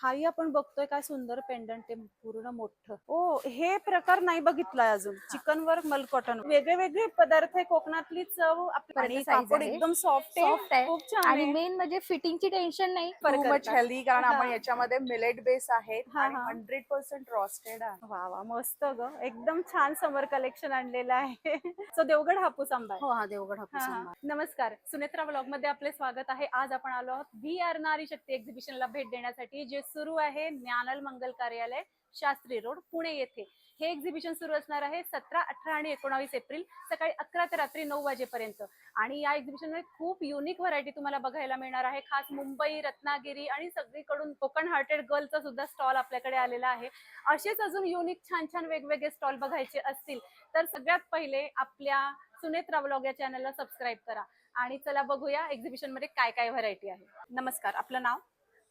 हाही आपण बघतोय काय सुंदर पेंडंट आहे पूर्ण मोठं. ओ हे प्रकार नाही बघितलाय अजून. चिकन वर्क मलकॉटन वेगळे वेगळे पदार्थ आहे, कोकणातली चव आणि साईज कापड आहे, एकदम सॉफ्ट सॉफ्ट आहे खूप छान आणि आहे. मेन म्हणजे फिटिंगची टेन्शन नाही. फरक टू मच हेल्दी, कारण आपण हा. याच्यामध्ये मिलेट बेस आहेत हा, आणि हा. 100% रॉस्टेड आहे. वा वा मस्त ग, एकदम छान समर कलेक्शन आणलेलं आहे. सो देवगड हापूस आंबा आहे. हो, हा देवगड हापूस आंबा. नमस्कार, सुनेत्रा ब्लॉग मध्ये आपले स्वागत आहे. आज आपण आलो आहोत VR नारी शक्ती एक्झिबिशनला भेट देण्यासाठी, जे सुरू आहे ज्ञानल मंगल कार्यालय, शास्त्री रोड, पुणे येथे. हे एक्झिबिशन सुरू असणार आहे 17, 18 आणि 19 एप्रिल सकाळी 11 ते रात्री 9 वाजेपर्यंत. आणि या एक्झिबिशन मध्ये खूप युनिक व्हरायटी तुम्हाला बघायला मिळणार आहे. खास मुंबई, रत्नागिरी आणि सगळीकडून कोकण हार्टेड गर्लचा सुद्धा स्टॉल आपल्याकडे आलेला आहे. असेच अजून युनिक छान छान वेगवेगळे स्टॉल बघायचे असतील तर सगळ्यात पहिले आपल्या सुनेत्रा ब्लॉग या चॅनलला सबस्क्राईब करा. आणि चला बघूया एक्झिबिशन मध्ये काय काय व्हरायटी आहे. नमस्कार, आपलं नाव?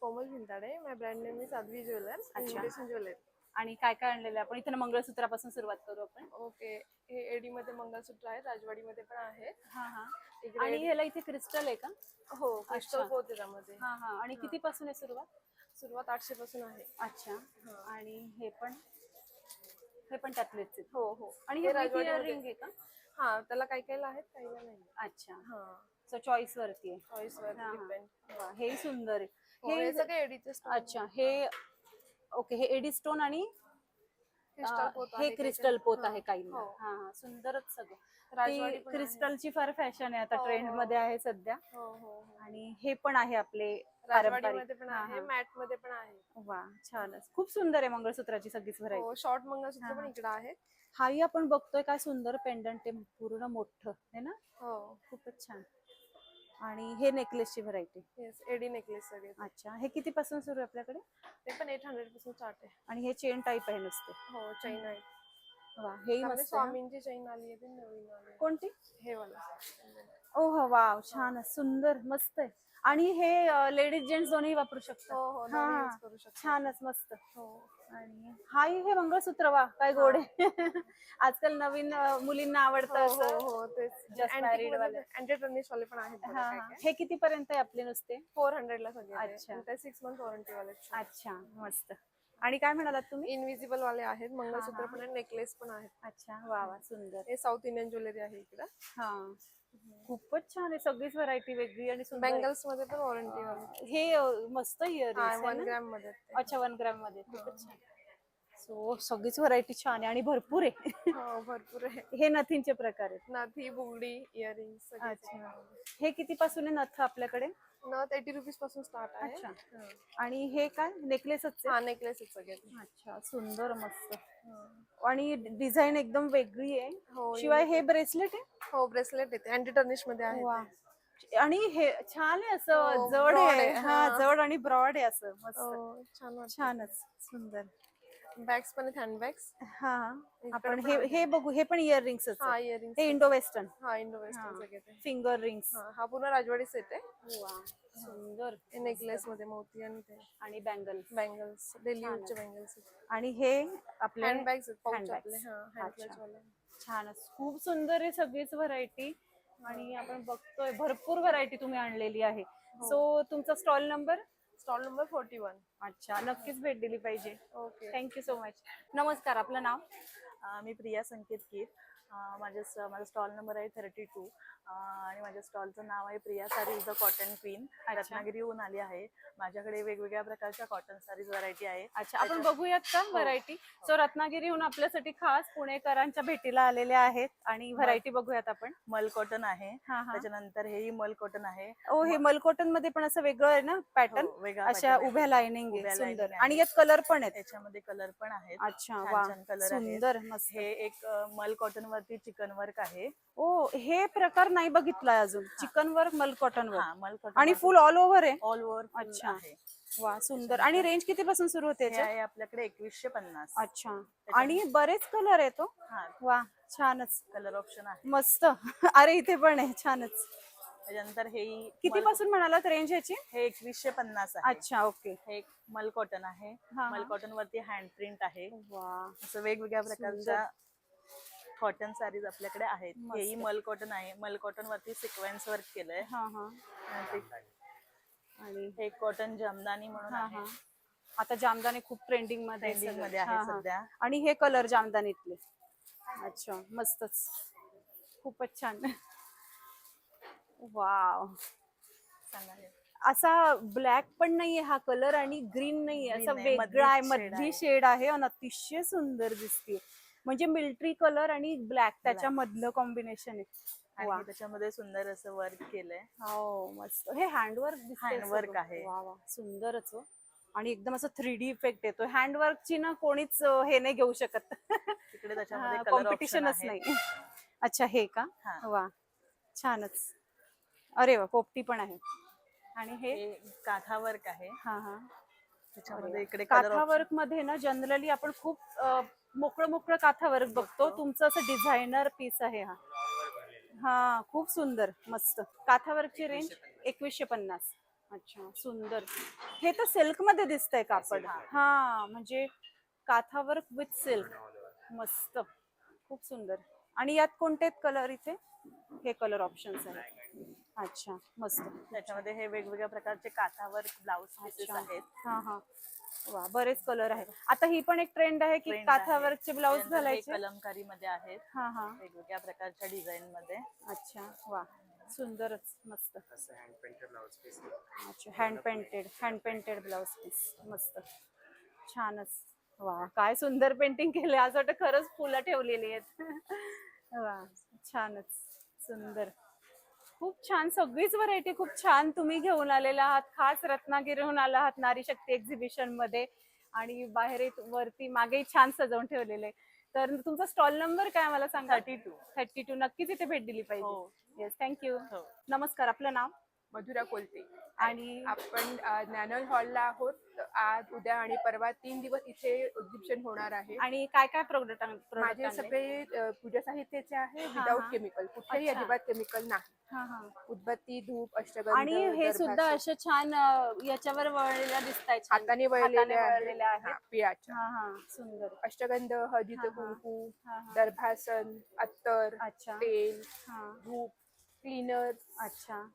Komal Bhintade. My brand name is Sadhvi jewellers, invitation jewellery. आणि काय काय आणलेलं आपण इथे? मंगळसूत्रापासून सुरुवात करू आपण. ओके, हे एडी मध्ये मंगळसूत्र आहेत, राजवाडी मध्ये पण आहेत. हा हा. इकडे आणि ह्याला इथे क्रिस्टल आहे का? हो, क्रिस्टल पोत आहे त्यामध्ये. हा हा. आणि किती पासून आहे सुरुवात? सुरुवात 800 पासून आहे. अच्छा. आणि हे पण त्यातलेच आहेत. हो हो. आणि हे हे राजवाडी इयरिंग आहे का? हा, त्याला काही काही आहेत, काहीला नाही. अच्छा. हा, सो चॉईस वरती आहे. चॉईस वर डिपेंड. हे सुंदर आहे. हे सगळे एडीचे स्टोन. अच्छा. हे ओके, हे एडी स्टोन आणि क्रिस्टल पोत हे आहे. क्रिस्टल पोत आहे काही. हो. हा हा. सुंदरच सगळं. राजवाडी पण आहे. क्रिस्टलची फार फॅशन आहे आता, हो, ट्रेंड हो. मध्ये आहे सध्या. हो हो हो. आणि हे पण आहे आपले राजवाडी पारंपरिक. मध्ये पण आहे, मॅट मध्ये पण आहे. वा छानच, खूप सुंदर आहे मंगळसूत्राची सगळीच व्हरायटी. हो, शॉर्ट मंगळसूत्र पण इकडे आहेत. हाही आपण बघतोय काय सुंदर पेंडंट आहे पूर्ण मोठं आहे ना. हो. खूपच छान. आणि हे नेकलेसची व्हरायटी. येस, एडी नेकलेस सगळे. अच्छा. हे किती पासून सुरू आहे आपल्याकडे? ते पण 800 पासून स्टार्ट आहे. आणि हे चेन टाईप आहे नुसते. हो, चैन आहे. वा, हेही त्यामध्ये मस्त आहे. स्वामींची चैन आली आहे, ती नवीन आली आहे. कोणती? हे वाला. ओह वाव, छान, सुंदर, मस्त आहे. आणि हे लेडीज जेंट्स दोन्ही वापरू शकतात. हो हो, हा, दोन्ही यूज करू शकतो. छानच, मस्त. हो. आणि हाही हे मंगळसूत्र, वा काय गोड आहे. आजकाल नवीन मुलींना आवडतं हो असं. हो, तेच. Just married वाले. अँटी टर्निश वाले पण आहेत बघा हा काय हा. काय. हे किती पर्यंत आहे आपले नुसते? 400 ला सगळे. अच्छा. आणि ते 6 मंथ वॉरंटी वाले. अच्छा, मस्त. आणि काय म्हणालात तुम्ही? इनविजिबल वाले आहेत, मंगळसूत्र पण आहे, नेकलेस पण आहेत. अच्छा, वा वा, सुंदर. हे साऊथ इंडियन ज्वेलरी आहे इकडे. हा, खूपच छान आहे, सगळीच व्हरायटी वेगळी आणि सुंदर आहे. बँगल्स मध्ये पण वॉरंटी वाले. हे मस्त हा, 1 इयरिंग्स. ग्रॅम मध्ये ते. अच्छा, 1 ग्रॅम मध्ये. खूपच छान. सो सगळीच व्हरायटी छान आहे आणि भरपूर आहे. हो, भरपूर आहे. हे नथींचे प्रकार आहेत. नथी, बुगडी, इयरिंग सगळे. अच्छा. हे किती पासून आहे नथ आपल्याकडे? नथ 80 रुपीज पासून स्टार्ट आहे. अच्छा. हा. आणि हे काय नेकलेसच हा, नेकलेस सगळे. अच्छा, सुंदर, मस्त. आणि डिझाईन एकदम वेगळी आहे. हो, शिवाय हे ब्रेसलेट आहे. हो, ब्रेसलेट येते, अँटी टर्निश मध्ये आहे. वा. आणि हे छान आहे, असं हो, जड broad आहे. आहे, हा, हा. जड आणि ब्रॉड आहे असं, मस्त. हो, छान वाटतं. छानच, सुंदर. बॅग्स पण आहेत, हँड बॅग्स. हा, आपण हे बघू. हे पण इयरिंग्स. हा, इयरिंग्स. हे इंडो वेस्टर्न. हा, इंडो वेस्टर्न सगळे ते. Finger rings. हा, पूर्ण राजवाडी सेट आहे. वा, सुंदर. हे नेकलेस मध्ये मोती आणि ते आणि बँगल्स. बँगल्स, डेली यूजचे बँगल्स. आणि हे आपले हँड बॅग्स आहेत, पाऊच handbags. आपले. हा, हँड क्लच वाले. छानच, खूप सुंदर आहे सगळीच व्हरायटी. आणि आपण बघतोय भरपूर व्हरायटी तुम्ही आणलेली आहे. सो तुमचा स्टॉल नंबर? Stall number 41. अच्छा, नक्कीच भेट दिली पाहिजे. ओके. Thank you so much. नमस्कार, आपलं नाव? मी प्रिया संकेत कीर. माझा स्टॉल नंबर आहे 32. आणि माझ्या स्टॉलचं नाव आहे प्रिया सारी इज द कॉटन क्वीन. रत्नागिरीहून आली आहे. माझ्याकडे वेगवेगळ्या प्रकारच्या कॉटन सारीज व्हरायटी आहे. अच्छा, आपण बघूयात का व्हरायटी? सो रत्नागिरीहून आपल्यासाठी खास पुणेकरांच्या भेटीला आलेल्या आहेत आणि व्हरायटी बघूयात आपण. मल कॉटन आहे, हा हा. त्याच्यानंतर हेही मल कॉटन आहे. ओ, हे मल कॉटन मध्ये पण असं वेगळं आहे ना पॅटर्न? वेगळा अशा pattern आहे. उभ्या लाइनिंग आहे, उभ्या सुंदर. lining आहे. आणि यात कलर पण आहेत. त्याच्यामध्ये कलर पण आहेत. अच्छा, छान वा, छान कलर आहेत. सुंदर, मस्त. हे एक मल कॉटन वरती चिकन वर्क आहे. ओ, हे प्रकार नाही बघितलाय अजून. चिकन वर्क, मल कॉटन हा, वर्क. मल कॉटन आणि फुल ऑल ओव्हर आहे. ऑल ओव्हर अच्छा. आहे. वा, सुंदर. आणि रेंज किती पासून सुरू होते हे याच्यात? आहे आपल्याकडे 2150. अच्छा. आणि बरेच कलर आहे तो. हा, वा, छानच, कलर ऑप्शन आहे. मस्त. अरे इथे पण आहे, छानच. त्याच्यानंतर हे किती पासून म्हणालात रेंज याची? हे 2150 आहे. अच्छा, ओके. हे मल कॉटन आहे. हा, मल हा. कॉटन वरती हँड प्रिंट आहे. वा, असं वेगवेगळ्या प्रकारच्या कॉटन साडीज आपल्याकडे आहेत. मस्त. हेही मल कॉटन आहे. मल कॉटन वरती सिक्वेन्स वर्क केलंय. हा हा. आणि हे कॉटन जमदानी म्हणून हा आहे. हा. आता जामदानी खूप ट्रेंडिंग मध्ये आहे ट्रेंडिंग सगळं. मध्ये हा, आहे हा. सध्या. आणि हे कलर जामदानीतले. अच्छा, मस्तच, खूपच छान. वाव, सांगा हे. असा ब्लॅक पण नाहीये हा कलर आणि ग्रीन नाहीये, Green असा नाही, वेगळा आहे, मधलीच shade मधली आहे. शेड आहे आणि अतिशय सुंदर दिसते. म्हणजे मिलिटरी कलर आणि ब्लॅक त्याच्या मधलं कॉम्बिनेशन आहे. आणि वा, हे त्याच्यामध्ये सुंदर असं वर्क केलंय. हो मस्त. हे हँडवर्क दिसतंय Handwork सगळं. आहे. वा वा, सुंदरच हो. आणि एकदम असं 3D इफेक्ट येतो. हँडवर्कची ना कोणीच हे नाही घेऊ शकत. तिकडे त्याच्यामध्ये कलर ऑप्शन कॉम्पिटिशनच आहे. नाही. अच्छा, हे का? हा. वा, छानच. अरे वा, पोपटी पण आहे. आणि हे हे काथा वर्क आहे. हा हा, त्याच्यामध्ये इकडे कलर काथा वर्क मध्ये ना जनरली आपण खूप मोकळं मोकळं काथा वर्क बघतो. तुमचं असं डिझायनर पीस आहे हा. हा, खूप सुंदर, मस्त. काथा वर्कची रेंज 2150. अच्छा, सुंदर. हे तर सिल्क मध्ये दिसतंय कापड. हा, म्हणजे काथा वर्क विथ सिल्क, मस्त, खूप सुंदर. आणि यात कोणते कलर इथे? हे कलर ऑप्शन्स आहेत. अच्छा, मस्त. त्याच्यामध्ये हे वेगवेगळ्या प्रकारचे काथा वर्क ब्लाउज पीसेस अच्छा. आहेत. हा हा, वा, बरेच कलर आहेत. आता ही पण एक ट्रेंड आहे की Trend काथा आहे. वर्कचे ब्लाउज त्यानंतर हे घालायचे. कलमकारी मध्ये आहेत. हा हा, वेगवेगळ्या प्रकारच्या डिझाईन मध्ये. अच्छा, वा, सुंदरच, मस्त. अच्छा, हँड पेंटेड ब्लाउज पीस, मस्त, छानच. वा, काय सुंदर पेंटिंग केले. असं वाटतं खरंच फुलं ठेवलेली आहेत. वा, छानच, सुंदर, खूप छान. सगळीच व्हरायटी खूप छान तुम्ही घेऊन आलेला आहात. खास रत्नागिरीहून आला आहात नारी शक्ती एक्झिबिशन मध्ये. आणि बाहेर एक वरती मागे छान सजवून ठेवलेले. तर तुमचा स्टॉल नंबर काय मला सांगा? 32. नक्कीच इथे भेट दिली पाहिजे. हो. Yes, thank you. हो. नमस्कार, आपलं नाव? मधुरा कोलते. आणि आपण नॅनल हॉलला आहोत. आज, उद्या आणि परवा 3 दिवस इथे एक्झिबिशन होणार आहे. आणि काय काय प्रोडक्ट माझे सगळे पूजा साहित्याचे आहे, हा, विदाऊट हा. केमिकल. कुठेही अच्छा. अजिबात केमिकल नाही. हा हा, उदबत्ती, धूप, अष्टगंध, आणि हे सुद्धा दरभाषे, असे छान याच्यावर वळलेल्या दिसतायत, छान. हाताने वळलेले आहेत. आहेत. पिळाच्या हा हा, सुंदर. अष्टगंध, हळदीचं हा, हा. कुंकू, हा हा, दर्भासन, अत्तर, अच्छा. तेल, हा, धूप, क्लीनर, अच्छा.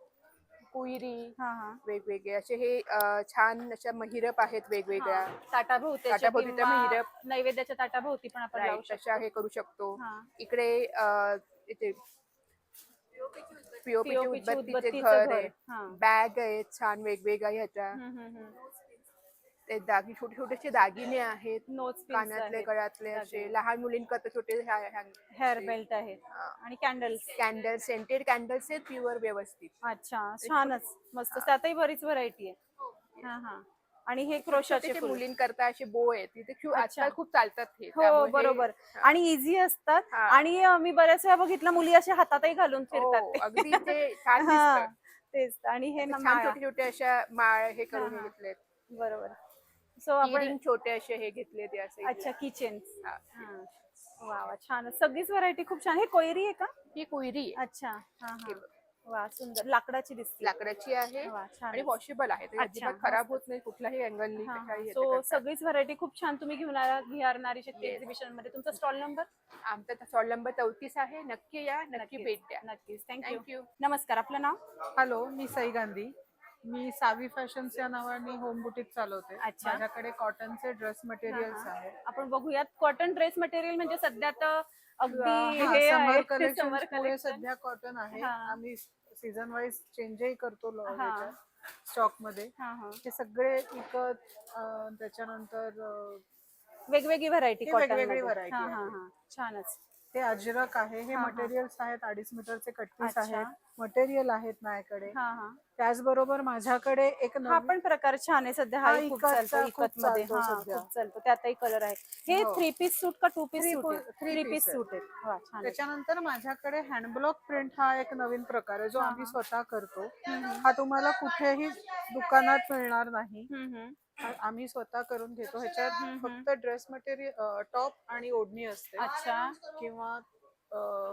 कुईरी, हा हा, वेगवेगळे असे हे छान अशा महिरप आहेत वेगवेगळ्या. हा. ताटाभोवतीच्या ताटाभोवतीच्या किंवा महिरप. नैवेद्याच्या ताटाभोवती पण आपण लावू तशा शकतो. हे करू शकतो. हा. इकडे इथे पीओपीचे POP चे उदबत्तीचे उदबत्तीचं घर घर. आहे. हा. बॅग आहेत छान वेगवेगळ्या ह्याच्या. हम्म. ते छोटे छोटेसे दागिने आहेत. नोज पिन्स कानातले, आहेत, गळ्यातले असे दागिने. लहान मुलींकरता छोटे हेअर बेल्ट आहेत. आणि कॅन्डल्स. कॅन्डल, सेंटेड कॅन्डल्स आहेत प्युअर व्यवस्थित. अच्छा, छानच, मस्त. त्यातही बरीच व्हरायटी आहे. हा हा, आणि हे क्रोशाचे छोटे फुल. मुलींकरता असे बो आहेत तिथे अच्छा. आजकाल खूप चालतात हे. हो, त्यामुळे हे- बरोबर. आणि इझी असतात. हा. आणि मी बऱ्याच वेळा बघितलं मुली अशा हातातही घालून फिरतात हो, ते. अगदी ते छान हा, दिसतं. तेच. आणि हे ना छान माळा. छोटे छोटे अशा माळ हे करून हा. घेतलेत. बरोबर. सो आपण, इयरिंग छोटे असे हे घेतले ते असे. अच्छा, किचन. हा. वा वा, छान. सगळीच व्हरायटी खूप छान. हे कोयरी आहे का? ही कुयरी आहे. अच्छा, हा हा, वा, सुंदर. लाकडाची दिसते. लाकडाची आहे वा, छान. आणि वॉशेबल आहे. ते अच्छा, अजिबात खराब होत नाही कुठलाही अँगलनी हा, कशाही ह्याचे सो करता. सगळीच व्हरायटी खूप छान तुम्ही घेऊन आलात VR नारी शक्ती एक्झिबिशन मध्ये. तुमचा स्टॉल नंबर? आमचा स्टॉल नंबर 34 आहे. नक्की या, नक्की भेट द्या. नक्कीच, थँक्यू. थँक्यू. नमस्कार, आपलं नाव? हॅलो, मी सई गांधी. मी सावी फॅशन्स या नावाने होम बुटीक चालवते. अच्छा. माझ्याकडे कॉटनचे ड्रेस मटेरियल्स हा, आहेत. आपण बघूयात. कॉटन ड्रेस मटेरियल म्हणजे सध्या तर अगदी हा, हे समर आहे. कलेक्शन समर पुढे कलेक्शन. सध्या कॉटन आहे. हा. आम्ही सीझन वाईज चेंजही करतो हा. स्टॉक मध्ये. हा हा, हे सगळे विकत त्याच्यानंतर वेगवेगळी व्हरायटी हे कॉटन वेगवेगळी मध्ये. variety हा आहे. हा हा, छानच. ते अजरक आहे. हे हा, हा. मटेरियल्स आहेत. 2.5 मीटरचे कटपीस अच्छा. आहेत. मटेरियल आहेत माझ्याकडे. हा हा, त्याचबरोबर माझ्याकडे एक हा नवीन पण प्रकार छान आहे. सध्या हा, हा खूप इकतचा चालतो. खूप इकत मध्ये चालतो हा, सध्या. खूप चालतो. त्यातही कलर आहे. हे हो. 3 पीस सूट का 2 पीस Three सूट आहे? three 3 piece पीस आहे. सूट आहे. वा, छान आहे. त्याच्यानंतर माझ्याकडे हँडब्लॉक प्रिंट हा एक नवीन प्रकार आहे जो हा, आम्ही हा. स्वतः करतो. हा तुम्हाला कुठेही दुकानात मिळणार नाही. हम्म. आम्ही स्वतः करून घेतो. ह्याच्यात फक्त ड्रेस मटेरियल, टॉप आणि ओढणी असते अच्छा. किंवा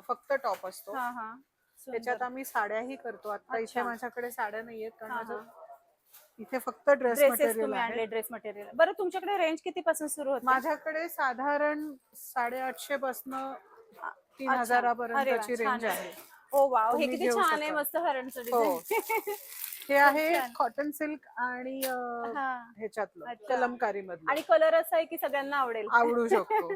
फक्त टॉप असतो. हा हा, त्याच्यात सुंदर. आम्ही साड्याही करतो. आता इथे अच्छा. माझ्याकडे साड्या नाहीयेत कारण हा, माझं इथे फक्त ड्रेस ड्रेसेस मटेरियल तुम्ही आहे. आणले, ड्रेस मटेरियल. बरं, तुमच्याकडे रेंज किती पासून सुरू होते? माझ्याकडे साधारण 850 पासन अच्छा. 3000 अरे वा, पर्यंतची छान रेंज आहे. ओ वाव, हे तुम्ही किती घेऊ छान आहे. शकाल. मस्त हरणचं हो. डिझाईन. हे आहे छान. कॉटन सिल्क आणि हा. ह्याच्यातलं अच्छा. कलमकारी मधलं आणि कलर असा आहे की सगळ्यांना आवडेल. आवडू शकतो.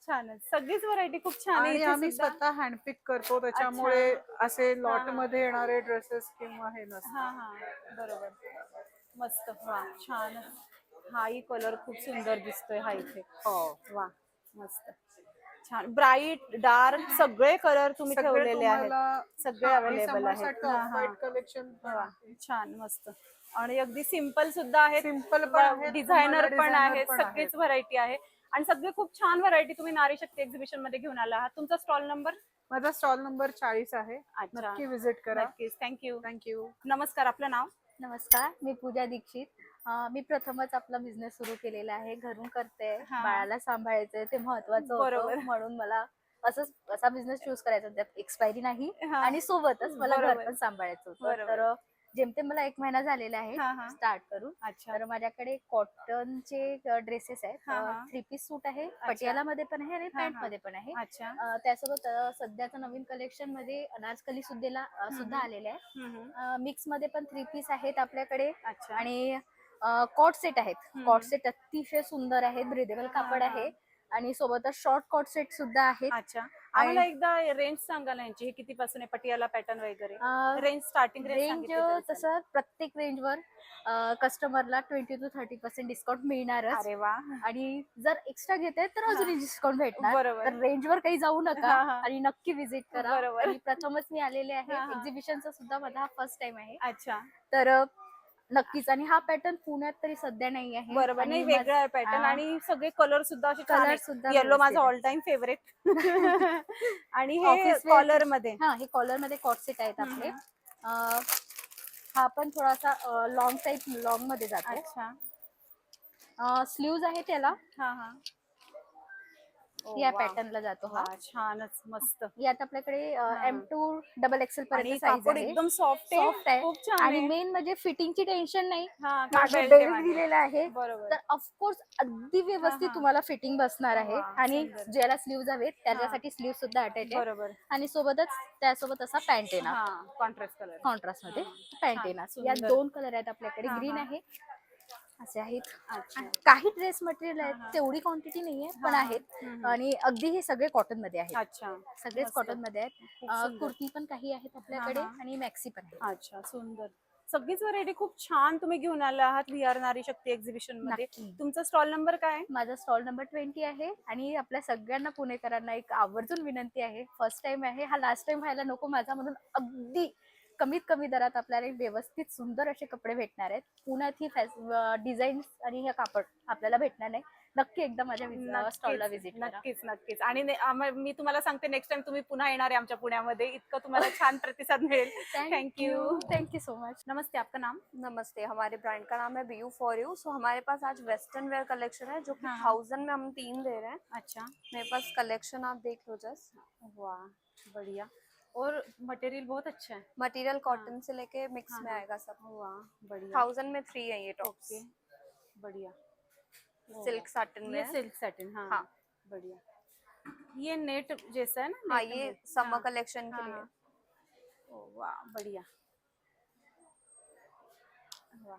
छानच, सगळीच व्हरायटी खूप छान आहे आणि इथे आम्ही सुद्धा. स्वतः हँडपिक करतो त्याच्यामुळे असे लॉट हा. मध्ये येणारे ड्रेसेस किंवा हे नसतं. हा हा बरोबर. मस्त. वा छान. हाही कलर खूप सुंदर दिसतोय हा इथे. हो वा मस्त छान. ब्राईट डार्क सगळे कलर तुम्ही सगळे ठेवलेले आहेत. तुम्हाला सगळे अवेलेबल आहेत. हा, हा. व्हाईट कलेक्शन वा छान मस्त. आणि अगदी सिंपल सुद्धा आहेत, सिंपल पण आहेत, डिझायनर तुम्हाला पण designer आहेत, पण आहेत. सगळीच व्हरायटी आहे. आणि सगळे खूप छान व्हरायटी तुम्ही नारी शक्ती एक्झिबिशन मध्ये घेऊन आला आहात. तुमचा स्टॉल नंबर? माझा स्टॉल नंबर 40 आहे. अच्छा. नक्की विजिट करा. नक्कीच. थँक्यू. थँक्यू. नमस्कार, आपलं नाव? नमस्कार, मी पूजा दीक्षित. मी प्रथमच आपला बिझनेस सुरू केलेला आहे. घरून करते. हा. बाळाला सांभाळायचंय, ते महत्वाचं बरोबर. होतं. म्हणून मला असा बिझनेस चूज करायचा, त्यात एक्सपायरी नाही हा. आणि सोबतच मला घर बरोबर. पण सांभाळायचं होतं. बरोबर. तर जेमतेम मला 1 महिना झालेला हा, हा. आहे स्टार्ट करून. अच्छा. तर माझ्याकडे कॉटनचे ड्रेसेस आहेत. हा, हा. 3 पीस सूट आहे, पटियाला मध्ये पण आहे आणि हा, पॅन्ट हा. मध्ये पण आहे. अच्छा. त्यासोबत सध्याचं नवीन कलेक्शन मध्ये अनारकली सुद्धा आलेले आहे. हम्म. मिक्स मध्ये पण 3 पीस आहेत आपल्याकडे. अच्छा. आणि कॉट सेट आहेत. हम्म. कॉट सेट अतिशय सुंदर आहेत, ब्रिदेबल कापड हा. आहे आणि सोबतच शॉर्ट कॉट सेट सुद्धा आहेत. अच्छा. आम्हाला एकदा रेंज सांगा ना यांची, हे कितीपासून आहे पटियाला पॅटर्न वगैरे? रेंज स्टार्टिंग रेंज तसं प्रत्येक रेंजवर कस्टमरला 20 to 30% डिस्काउंट मिळणारच. अरे वा. आणि जर एक्स्ट्रा घेते तर अजून डिस्काउंट भेटणार. बरोबर. तर रेंजवर काही जाऊ नका हा, हा. आणि नक्की विजिट करा. बरोबर. आणि प्रथमच मी आलेले आहे. हा, हा. एक्झिबिशनचा सुद्धा माझा हा फर्स्ट टाइम आहे. अच्छा. तर नक्कीच. आणि हा पॅटर्न पुण्यात तरी सध्या नाही आहे. बरोबर. आणि नाही, वेगळा आहे पॅटर्न हा. आणि सगळे कलर सुद्धा असे छान कलर आहेत. सुद्धा येलो माझा व्यवस्थित ऑल टाइम फेवरेट. आणि हे Office wear कॉलर मध्ये. हा, हे कॉलर मध्ये कॉट सेट आहेत आपले. हा पण थोडासा लॉंग मध्ये जातो. अच्छा. स्लीव्ज आहे त्याला. हा हा. ओ, या वा. पॅटर्नला जातो हा. वा, छानच मस्त. यात आपल्याकडे M2 XXL आणि पर्यंत साईज कापड आहे. एकदम सॉफ्ट सॉफ्ट आहे. खूप छान आणि आहे. मेन म्हणजे फिटिंगची टेन्शन नाही. हा, मागे belt आहे बेल्ट मागे. दिलेला आहे. बरोबर. तर ऑफकोर्स अगदी व्यवस्थित हा. तुम्हाला फिटिंग बसणार आहे. वा, आणि सुंदर. ज्याला स्लीव्ज हवेत त्याच्यासाठी स्लीव्ह सुद्धा अटॅच आहे. बरोबर. आणि त्यासोबत असा पॅन्ट येणार. हा, कॉन्ट्रास्ट कलर. कॉन्ट्रास्ट मध्ये पॅन्ट छान, येणार. सुंदर. यात 2 कलर आहेत आपल्याकडे. हा, ग्रीन हा. आहे, असे आहेत. अच्छा. काही ड्रेस मटेरियल आहेत, हा. तेवढी क्वांटिटी नाहीये पण हा. आहेत. हम्म. आणि अगदी हे सगळे कॉटन मध्ये आहेत. अच्छा. सगळेच मस्त. कॉटन मध्ये आहेत. खूप सुंदर. कुर्ती पण काही आहेत आपल्याकडे हा. आणि मॅक्सी पण आहे. अच्छा, सुंदर. सगळीच व्हरायटी खूप छान तुम्ही घेऊन आला आहात VR नारी शक्ती एक्झिबिशन मध्ये. नक्की. तुमचा स्टॉल नंबर काय आहे? माझा स्टॉल नंबर 20 आहे. आणि आपल्या सगळ्यांना पुणेकरांना एक आवर्जून विनंती आहे, फर्स्ट टाइम आहे हा, लास्ट टाइम व्हायला नको माझा. म्हणून अगदी कमीत कमी दरात आपल्याला व्यवस्थित सुंदर असे कपडे भेटणार आहेत. पुण्यात ही डिझाईन आणि हे कापड आपल्याला भेटणार नाही. नक्की एकदा माझ्या स्टॉलला व्हिजिट करा. नक्कीच नक्कीच. आणि मी तुम्हाला सांगते, नेक्स्ट टाइम तुम्ही पुन्हा येणार आहे आमच्या पुण्यामध्ये, इतकं तुम्हाला छान प्रतिसाद मिळेल. Thank you. Thank you so much. नमस्ते, आपका नाम? नमस्ते, हमारे ब्रांड का नाम है BU फॉर यू. सो हमारे पास आज वेस्टर्न वेयर कलेक्शन है जो कि हाँ, हाँ. 1000 में हम 3 दे रहे हैं. अच्छा. मेरे पास कलेक्शन आप देख लो जस्ट. वाह, बढ़िया. और मटेरियल बहुत अच्छा है. मटेरियल कॉटन से लेके मिक्स हाँ, में हाँ. आएगा सब. वाह, बढ़िया. 1000 में 3 है ये टॉप्स. ओके, बढ़िया. सिल्क साटन में ये है. Silk satin. हाँ, हाँ. बढ़िया. ये नेट जैसा है ना? हाँ, नेट ये में? समर हाँ, कलेक्शन के हाँ, लिए. हाँ. ओ, वाह, बढ़िया. वाह.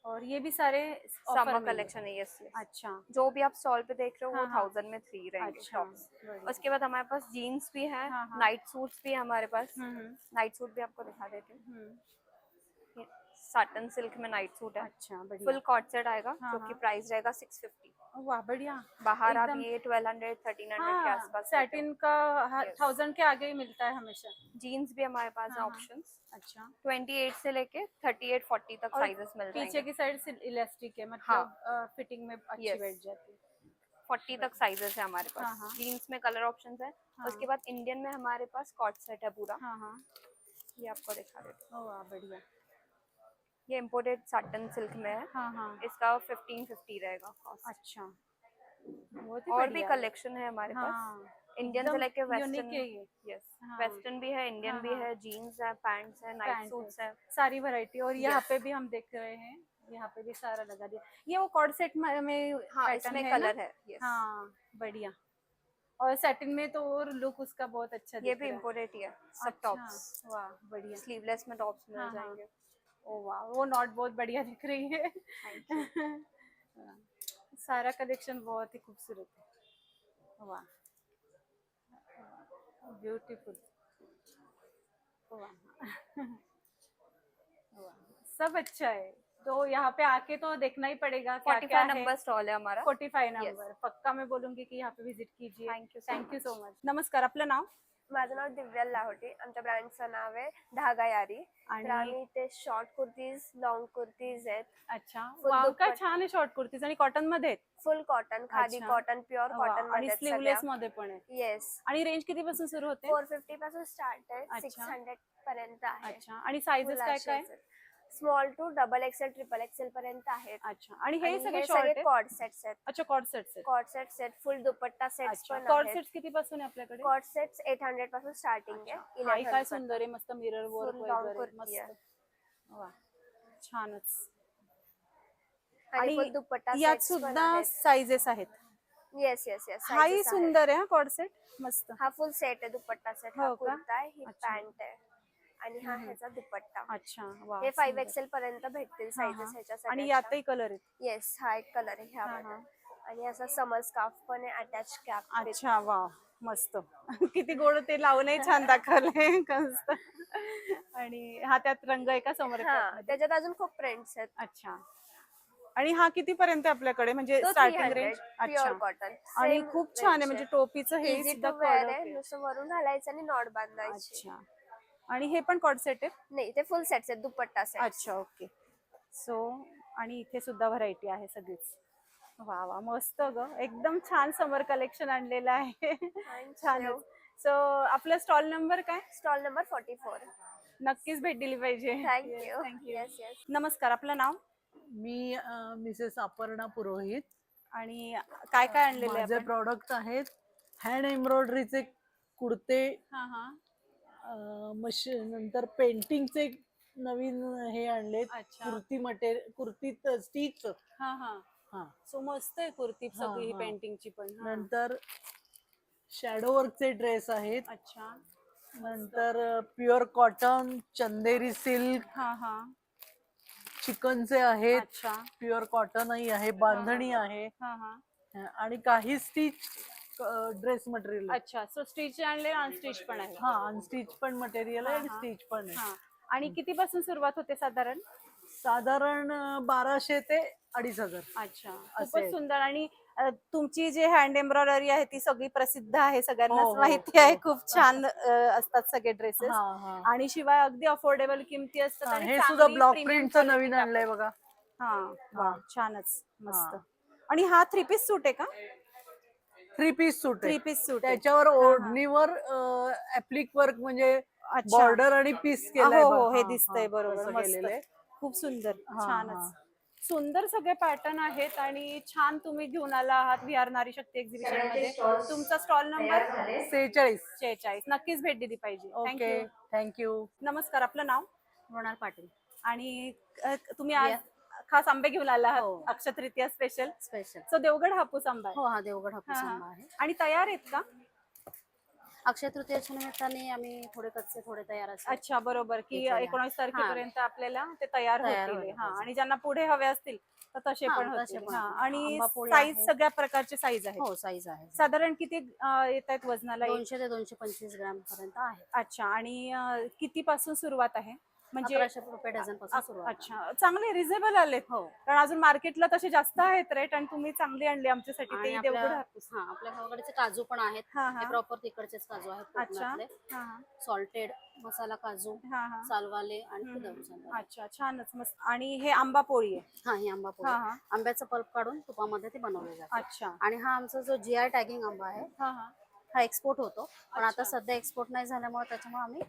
और ये भी सारे ऑफर समर में कलेक्शन है. यस. अच्छा. जो भी आप स्टॉल पे देख रहे हो हाँ, वो हाँ. 1000 में 3 रहेंगे अच्छा, टॉप्स. बढ़िया. उसके बाद हमारे पास जीन्स भी है. हाँ, हाँ. नाइट सूट्स भी है हमारे पास. हम्म. नाइट सूट भी आपको दिखा देती हूँ. हम्म. ये साटन सिल्क में नाइट सूट है. अच्छा, बढ़िया. फुल कॉट सेट आएगा हाँ, जो हाँ. कि प्राइस रहेगा 650. वाह, बढ़िया. बाहर आप एकदम- ये 1200 1300 के हाँ, आसपास. सैटिन का Yes. 1000 के आगे ही मिलता है हमेशा. जीन्स भी हमारे पास है हाँ, हाँ. ऑप्शंस. अच्छा. 28 से लेके 38 40 तक और साइजेस मिल पीछे जाएंगे. की साइड से इलास्टिक है, मतलब फिटिंग में अच्छी Yes. बैठ जाती है. 40 तक साइजेस है हमारे हाँ, पास. हाँ. जीन्स में कलर ऑप्शंस है. हाँ. उसके बाद इंडियन में हमारे पास कॉट सेट है पूरा. हाँ, हाँ. ये आपको दिखा देती ओ, वाह, बढ़िया. हूँ. ये इम्पोर्टेड साटन सिल्क में है. हाँ, हाँ. इसका 1550 रहेगा कॉस्ट. अच्छा. बहुत ही और भी बढ़िया. कलेक्शन है हमारे पास. हाँ, इंडियन से एकदम लेके यूनिक वेस्टर्न. है ये. यस. हाँ. वेस्टर्न भी है, इंडियन हाँ, भी हाँ. है, जीन्स है, पैंट्स है, नाइट पैंट सूट्स है. सारी वैरायटी. और यहाँ Yes. पे भी हम देख रहे हैं, यहाँ पे भी सारा लगा दिया. ये वो कॉर्ड सेट में हाँ, पैटर्न इसमें है कलर ना? है. यस. हाँ, बढ़िया. और सैटिन में तो और लुक उसका बहुत अच्छा ये दिख भी रहा है. इम्पोर्टेड ही है. सब अच्छा, टॉप्स. वाह, बढ़िया. स्लीवलेस में टॉप्स मिल हाँ, हाँ. जाएंगे. ओ वाह, वो नॉट बहुत बढ़िया दिख रही है। सारा कलेक्शन बहुत ही खूबसूरत है। वाह, ब्यूटीफुल। वाह वाह, सब अच्छा है। तो यहाँ पे आके तो देखना ही पड़ेगा क्या 45 क्या है। नंबर स्टॉल आहे हमारा. 45 नंबर पक्का मैं बोलूंगी की यहाँ पे विजिट कीजिए। Thank you so thank you much. So much. नमस्कार, आपलं नाव? माझं नाव दिव्या लाहोटे. आमच्या ब्रँडचं नाव आहे धागा यारी. तर आणि आम्ही इथे शॉर्ट कुर्तीज, लॉंग कुर्तीज आहेत, अच्छा, Full वाव, काय दुप्पट. छान आहे शॉर्ट कुर्तीज आणि कॉटन मध्ये आहेत. फुल कॉटन, खादी अच्छा. कॉटन, प्युअर वाव, कॉटन आणि मध्ये स्लीवलेस मध्ये पण आहे. येस. आणि रेंज किती पासून सुरू होते? 450 पासून स्टार्ट आहे, अच्छा. 600 पर्यंत आहे. अच्छा, आणि साइजेस काय काय? Small to double XL, triple XL पर्यंत आहेत. अच्छा, आणि हे आणि सगळे हे शॉर्ट सगळे आहेत? कॉर्ड सेट्स आहेत. अच्छा, कॉर्ड सेट्स आहेत. कॉर्ड सेट सेट, फुल दुपट्टा सेट्स अच्छा, पण कॉर्ड आहेत. सेट्स किती पासून आहे आपल्याकडे? कॉर्ड सेट्स 800 पासून स्टार्टिंग आहे. हा, हे 1100 काय सुंदर आहे, मस्त मिरर वर्क Full long वगैरे कुर्ती आहे. मस्त. वा, छानच. आणि फुल दुपट्टा यात सेट्स पण सुद्धा आहेत. साइजेस आहेत. Yes yes yes. हाही सुंदर आहे कॉर्ड सेट, मस्त. हा फुल सेट आहे, दुपट्टा सेट. हो हा का? कुर्ता आहे, ही अच्छा. पॅन्ट आहे आणि हा ह्याचा दुपट्टा. अच्छा, वा, हे 5 सुंदर. एक्सेल पर्यंत भेटतील हा, साइजेस हा. ह्याच्या आणि सगळ्यांच्या. यातही कलर आहेत. येस, हा एक कलर आहे ह्यामध्ये. आणि असा समर स्कार्फ पण आहे, अटॅच कॅप. अच्छा, वा, मस्त. किती गोड ते लावूनही छान दाखवलंय मस्त. आणि हा त्यात रंग आहे का समोर? हा, त्याच्यात अजून खूप प्रिंट्स आहेत. अच्छा, आणि हा किती पर्यंत आपल्याकडे, म्हणजे तो स्टार्टिंग 300 रेंज? प्युअर अच्छा, कॉटन. आणि खूप छान आहे, म्हणजे टोपीचं हे इझी सुद्धा टू वेअर कडक आहे, आहे. नुसतं वरून घालायचं आणि नॉट बांधायची. अच्छा, आणि हे पण कॉर्ड सेट आहे? नाही, ते फुल सेट्स आहेत, दुपट्टा सेट. अच्छा, ओके. सो, आणि इथे सुद्धा व्हरायटी आहे सगळीच. वा वा, मस्त ग, एकदम छान समर कलेक्शन आणलेलं आहे. छान. सो आपला स्टॉल नंबर काय? Stall number 44. नक्कीच भेट दिली पाहिजे. थँक्यू. थँक्यू. Yes yes. नमस्कार, आपलं नाव? मी मिसेस अपर्णा पुरोहित. आणि काय काय आणलेलं माझे आहे? प्रॉडक्ट आहेत हँड एम्ब्रॉयडरीचे कुर्ते, हा हा. मशीन, नंतर पेंटिंगचे नवीन हे आणलेत. अच्छा. कुर्ती मटेरियल, कुर्तीत स्टिच. हा हा. हा, सो मस्त आहे कुर्ती हा, सगळी, ही हा. पेंटिंगची पण. हा. नंतर शॅडो वर्कचे ड्रेस आहेत. अच्छा. नंतर प्युअर कॉटन, चंदेरी सिल्क, हा हा. चिकनचे आहेत. अच्छा. प्युअर कॉटनही आहे, बांधणी आहे, हा हा. आणि काही स्टिच ड्रेस मटेरियल. अच्छा, सो स्टिच आणले, अनस्टिच पण आहे. हा, अनस्टिच पण मटेरियल आहे आणि हा, हा. स्टिच पण आहे. हा. आणि किती पासून सुरुवात होते साधारण? साधारण 1200 ते 2500. अच्छा, असे खूपच आहेत. सुंदर. आणि तुमची जी हँड एम्ब्रॉयडरी आहे ती सगळी प्रसिद्ध आहे, सगळ्यांनाच हो, हो. माहिती आहे. खूप छान असतात सगळे ड्रेसेस, हा, हा. आणि शिवाय अगदी अफोर्डेबल किमती असतात. हा, आणि हे चांगली सुद्धा ब्लॉक premium प्रिंटचं quality नवीन कापड. आणलंय बघा. हा, वा, हा. छानच, मस्त. हा. आणि हा 3 पीस सूट आहे का? 3 पीस सूट 3 पीस सूट आहे. त्याच्यावर हा, हा. ओढणीवर ऍप्लिक वर्क, म्हणजे अच्छा. बॉर्डर आणि पीस हो केलंय हो, बघा. हे हा, दिसतंय, हा, बरोबर, तसं मस्त. केलेलं आहे. खूप सुंदर, हा, छानच. हा. सुंदर सगळे पॅटर्न आहेत, आणि छान तुम्ही घेऊन आला आहात व्ही आर नारी शक्ती एक्झिबिशन मध्ये. तुमचा स्टॉल नंबर 46. 46. नक्कीच भेट दिली पाहिजे. Okay, thank you. थँक्यू. नमस्कार, आपलं नाव? मृणाल पाटील. आणि तुम्ही आज खास आंबे घेऊन आला आहात, हो. Akshaya Tritiya special. Special. So Devgad Hapus आंबा आहे. हो, हा देवगड हापूस हा, हा. आंबा आहे. आणि तयार आहेत का? अक्षय तृतीयेच्या निमित्ताने आम्ही थोडे कच्चे थोडे तयार असतात. अच्छा, बरोबर, की केलेले आहे. 19 तारखेपर्यंत आपल्याला ते तयार तयार होतील. व्हायला हा, पाहिजे. आणि ज्यांना पुढे हवे असतील तर तसे हा, पण तसे होतील. पण हा, होतील. आणि आंबा पोळी साईज आहे. सगळ्या प्रकारचे साईज आहेत. हो, साईज आहे. साधारण किती येत आहेत वजनाला? 200 ते 225 ग्रॅम पर्यंत आहे. अच्छा, आणि किती पासून सुरुवात आहे? म्हणजे 1100 रुपये डझन पासून सुरुवात आहे. अच्छा, चांगले रिझनेबल आलेत. हो. कारण अजून मार्केटला तसे जास्त आहेत रेट, आणि तुम्ही चांगली आणली आमच्यासाठी. आणि ते आपल्या देवगड हापूस. आपल्या गावाकडचे काजू पण आहेत. हा, हा. हे प्रॉपर तिकडचेच काजू आहेत, अच्छा. कोकणातले. हा, हा. सॉल्टेड मसाला काजू, हा, हा. सालवाले आणि पिदाऊ. अच्छा, छानच, मस्त. आणि हे आंबा पोळी आहे. हा, ही आंबा पोळी. हा, हा. आंब्याचं पल्प काढून तुपामध्ये ते बनवले जाते. अच्छा. आणि हा आमचा जो GI टॅगिंग आंबा आहे, हा, हा. हा एक्सपोर्ट होतो, पण आता अच्छा. सध्या एक्सपोर्ट नाही झाल्यामुळे त्याच्यामुळे आम्ही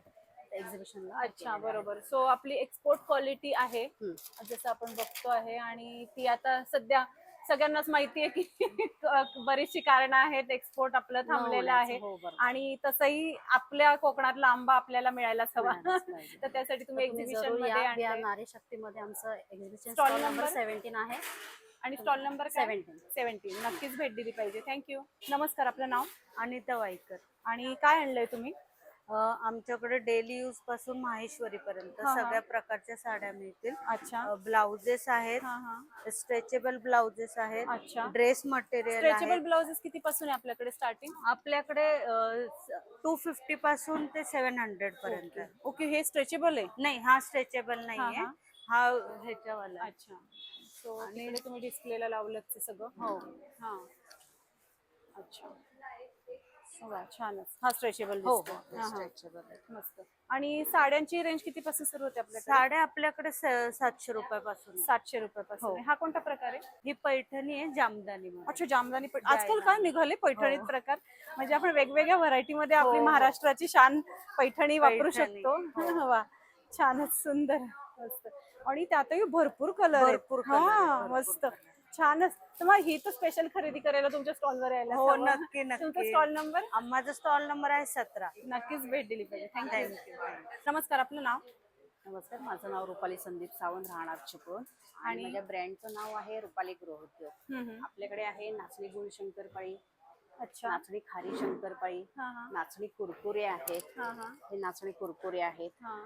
एक्झिबिशनला. अच्छा, बरोबर. सो आपली एक्सपोर्ट क्वालिटी आहे, जसं आपण बघतो आहे, आणि ती आता सध्या सगळ्यांनाच माहिती आहे की बरीचशी कारणं आहेत, एक्सपोर्ट आपलं थांबलेलं आहे. हो, बरोबर. आणि तसंही आपल्या कोकणातला आंबा आपल्याला मिळायलाच हवा. मिळायलाच पाहिजे. तर त्यासाठी तुम्ही एक्झिबिशन जरूर मध्ये या. We आणलंय. are नारी शक्तीमध्ये आमचं exhibition Stall stall number number? 17 आहे. आणि स्टॉल नंबर 17. नक्कीच भेट दिली पाहिजे. थँक्यू. नमस्कार, आपलं नाव? अनिता वाईकर. आणि काय आणलंय तुम्ही? आमच्याकडे डेली यूज पासून माहेश्वरी पर्यंत हा, हा. सगळ्या प्रकारच्या साड्या मिळतील. अच्छा ब्लाउजेस आहेत, हा हा स्ट्रेचेबल ब्लाउजेस आहेत, अच्छा. ड्रेस मटेरियल स्ट्रेचेबल आहे. ब्लाउजेस किती पासून आहे आपल्याकडे स्टार्टिंग? आपल्याकडे 250 पासून ते 700 पर्यंत आहे. ओके, हे स्ट्रेचेबल आहे. नाही, हा स्ट्रेचेबल नाहीये, हा. हा ह्याच्यावाला आहे. अच्छा, सो तिकडे तुम्ही डिस्प्लेला लावलंच सगळं. हो. हा, अच्छा. वा, छानच. हा स्ट्रेचेबल हो दिसतो. हा, हा. स्ट्रेचेबल आहे. मस्त. आणि साड्यांची रेंज किती पासून सुरू होते आपल्याकडे? साड्या आपल्याकडे 700 रुपयापासून आहे. 700 रुपयापासून हो. आहे. हा कोणता प्रकार आहे? ही पैठणी आहे जामदानी मध्ये. अच्छा, जामदानी जायला. आजकाल काय निघाले पैठणीत हो. प्रकार, म्हणजे आपण वेगवेगळ्या व्हरायटी मध्ये आपली हो. महाराष्ट्राची शान पैठणी वापरू पैठणी. शकतो. हो. वा, छानच, सुंदर, मस्त. आणि त्यातही भरपूर कलर आहेत. भरपूर color आहेत, हा, भरपूर मस्त, color. छानच. तर मग ही तर स्पेशल खरेदी करायला तुमच्या स्टॉलवर यायला हो, हवं. नक्की तुमचा नक्की. Stall number? माझा स्टॉल नंबर आहे 17. नक्कीच भेट दिली पाहिजे. थँक्यू. थँक्यू. नमस्कार, आपलं नाव? नमस्कार, माझं नाव रुपाली संदीप सावंत, राहणार चिपळूण. आणि आणि माझ्या ब्रँडचं नाव आहे रुपाली गृहोद्योग. हम्म, हम्म. आपल्याकडे आहे नाचणी गुळ शंकरपाळी, अच्छा. नाचणी खारी शंकरपाळी, हा हा नाचणी कुरकुरे आहेत, हा हा हे नाचणी कुरकुरे आहेत, हा.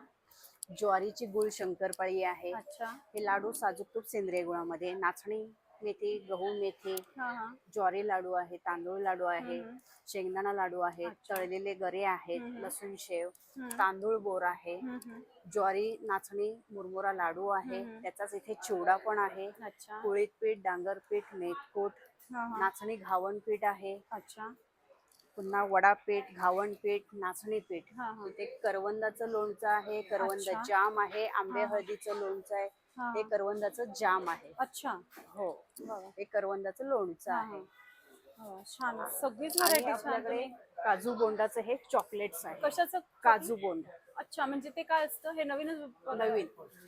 ज्वारीची गुळ शंकरपाळी आहे, अच्छा. हे लाडू साजूक तूप सेंद्रिय गुळामध्ये, नाचणी मेथी, गहू मेथी, हा हा ज्वारी लाडू आहे, तांदूळ लाडू आहे, हम्म. शेंगदाणा लाडू आहे, अच्छा. तळलेले गरे आहेत, हम्म. लसूण शेव, हम्म. तांदूळ बोर आहे, हम्म. ज्वारी नाचणी मुरमुरा लाडू आहे, हम्म. त्याचाच इथे चिवडा पण आहे, अच्छा. कुळीत पीठ, डांगर पीठ, मेथकूट, हा हा नाचणी घावण पीठ आहे, अच्छा. पुन्हा वडा पीठ, घावण पीठ, नाचणी पीठ. हा हा इथे करवंदाचं लोणचं आहे, करवंद अच्छा. जाम आहे, आंबे हा, हा. हळदीचं लोणचं आहे, हा हे करवंदाचं जाम आहे. अच्छा. हो, बघा. हे करवंदाचं लोणचं हा, आहे. हो, छान, सगळीच आणि व्हरायटी छान. आपल्याकडे तुम्ही काजू बोंडाचं हे चॉकलेट्स आहे, कशाचं? काजू बोंड. अच्छा, म्हणजे ते काय असतं? हे नवीनच नवीन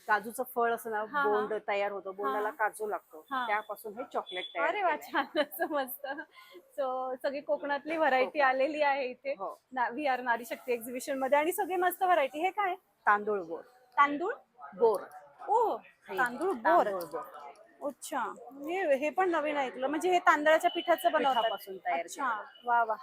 काजूचं फळ असं ना, हा. बोंड तयार होतो, बोंडाला हा. काजू लागतो, हा. त्यापासून हे चॉकलेट तयार अरे वा, केलंय. छान, मस्त. सो सगळी कोकणातली व्हरायटी आलेली आहे इथे हो. व्ही आर नारी शक्ती एक्झिबिशन मध्ये, आणि सगळी मस्त व्हरायटी. हे काय? तांदूळ बोर. तांदूळ बोर. ओ, हे तांदूळ बोर. तांदूळ बोर अच्छा, हे पण नवीन ऐकलं. म्हणजे हे तांदळाच्या पिठाचं बनवतात? पिठापासून तयार अच्छा, वा वा,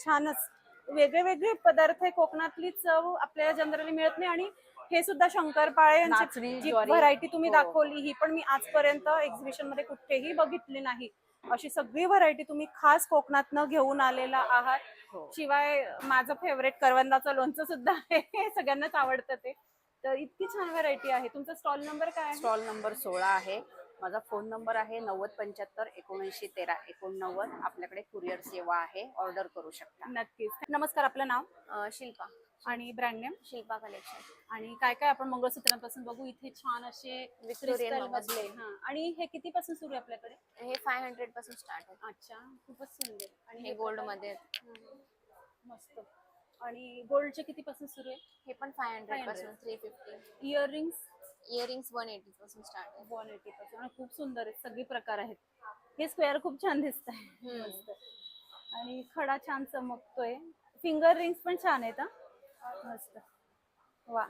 छानच. वेगळे वेगळे पदार्थ आहे, कोकणातली चव आपल्याला जनरली मिळत नाही. आणि हे सुद्धा शंकरपाळे नाचणी, जी ज्वारी. व्हरायटी तुम्ही हो. दाखवली, ही पण मी आजपर्यंत एक्झिबिशन मध्ये कुठेही बघितली नाही. अशी सगळी व्हरायटी तुम्ही खास कोकणातनं घेऊन आलेला आहात. हो. शिवाय माझं फेवरेट करवंदाचं लोणचं सुद्धा आहे, सगळ्यांनाच आवडतं ते. तर इतकी छान व्हरायटी आहे. तुमचा स्टॉल नंबर काय आहे? स्टॉल नंबर 16 आहे. माझा फोन नंबर आहे 9075 79 13 89. आपल्याकडे कुरिअर सेवा आहे, ऑर्डर करू शकता. नक्कीच. नमस्कार, आपलं नाव? शिल्पा आणि ब्रँड नेम? शिल्पा कलेक्शन आणि काय काय आपण मंगळसूत्रांपासून बघू. इथे छान असे Victorian crystal मधले. हा, आणि हे किती पासून सुरू आहे आपल्याकडे? हे 500 पासून स्टार्ट आहे. अच्छा, खूपच सुंदर. आणि हे गोल्ड प्रकार? मध्ये आहेत. मस्त. आणि गोल्डचे किती पासून सुरू आहे? हे पण 500 500 पासून 350. इयरिंग्स? इयरिंग्स 180 पासून स्टार्ट आहे. 180 पासून. आणि खूप सुंदर आहेत, सगळे प्रकार आहेत. हे स्क्वेअर खूप छान दिसत आहे. मस्त. आणि खडा छान चमकतोय. फिंगर रिंग्स पण छान आहेत. हा, मस्त. वा,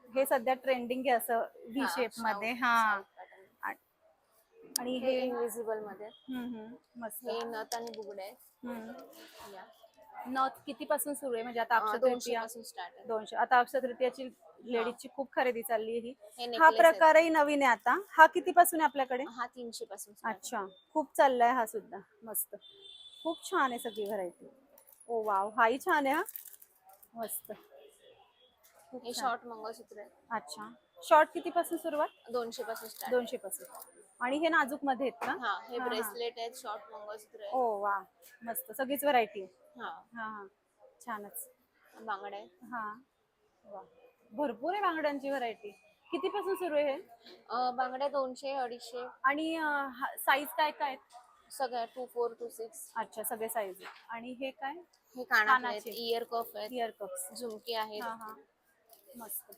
हे सध्या ट्रेंडिंग आहे असं व्ही शेप मध्ये. हा, आणि हे हे इनविजिबल मध्ये आहेत. मस्त. हे नथ आणि बुगडे आहेत. हम्म. या. नथ किती पासून सुरू आहे? म्हणजे आता अक्षय 200 तृतीया. पासून स्टार्ट आहे. 200. आता अक्षय तृतीयाची लेडीजची खूप खरेदी चालली आहे ही. हे हा necklace आहेत. प्रकारही नवीन आहे आता. हा किती पासून आहे आपल्याकडे? हा 300 पासून start आहे. अच्छा, खूप चाललाय हा सुद्धा. मस्त, खूप छान आहे सगळी व्हरायटी. ओ वाव, हाही छान आहे. हा, मस्त. खूप हे छान. शॉर्ट मंगळसूत्र आहे. अच्छा, शॉर्ट किती पासून सुरुवात? 200 पासून स्टार्ट. 200 पासून. आणि हे नाजूक मध्ये आहेत का? हा, हे हा, हा. ब्रेसलेट आहेत, शॉर्ट मंगळसूत्र आहे. ओ वा, मस्त, सगळीच व्हरायटी आहे. हा, हा हा, छानच. बांगड्या आहेत. हा, वा, भरपूर आहे बांगड्यांची व्हरायटी. किती पासून सुरू आहे हे? बांगड्या 200, 250 आणि साईज काय काय आहेत? सगळ्या 2, 4, 2, 6. अच्छा, सगळे साईज. आणि हे काय? हे कानातले आहेत, कानाचे. इयर कफ आहेत, इयर कप्स. झुमके आहेत. हा हा, मस्त.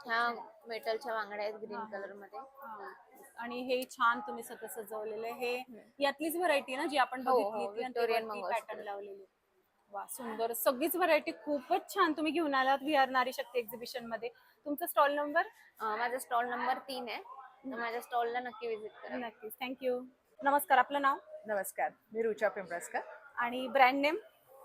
ह्या मेटलच्या बांगड्या आहेत हा, ग्रीन हा. कलर मध्ये. हा. आणि हे छान तुम्ही स्वतः सजवलेलं आहे. हे यातलीच व्हरायटी ना जी आपण हो, बघितली हो, Victorian मंगळसूत्र. पॅटर्न लावलेली. वा, सुंदर, सगळीच व्हरायटी खूपच छान तुम्ही घेऊन आलात व्ही आर नारी शक्ती एक्झिबिशन मध्ये. तुमचा स्टॉल नंबर? माझा स्टॉल नंबर 3 आहे. तर माझ्या स्टॉलला नक्की विजिट करा. नक्कीच, थँक्यू. नमस्कार, आपलं नाव? नमस्कार, मी रुचा पिंपळसकर. आणि ब्रँड नेम?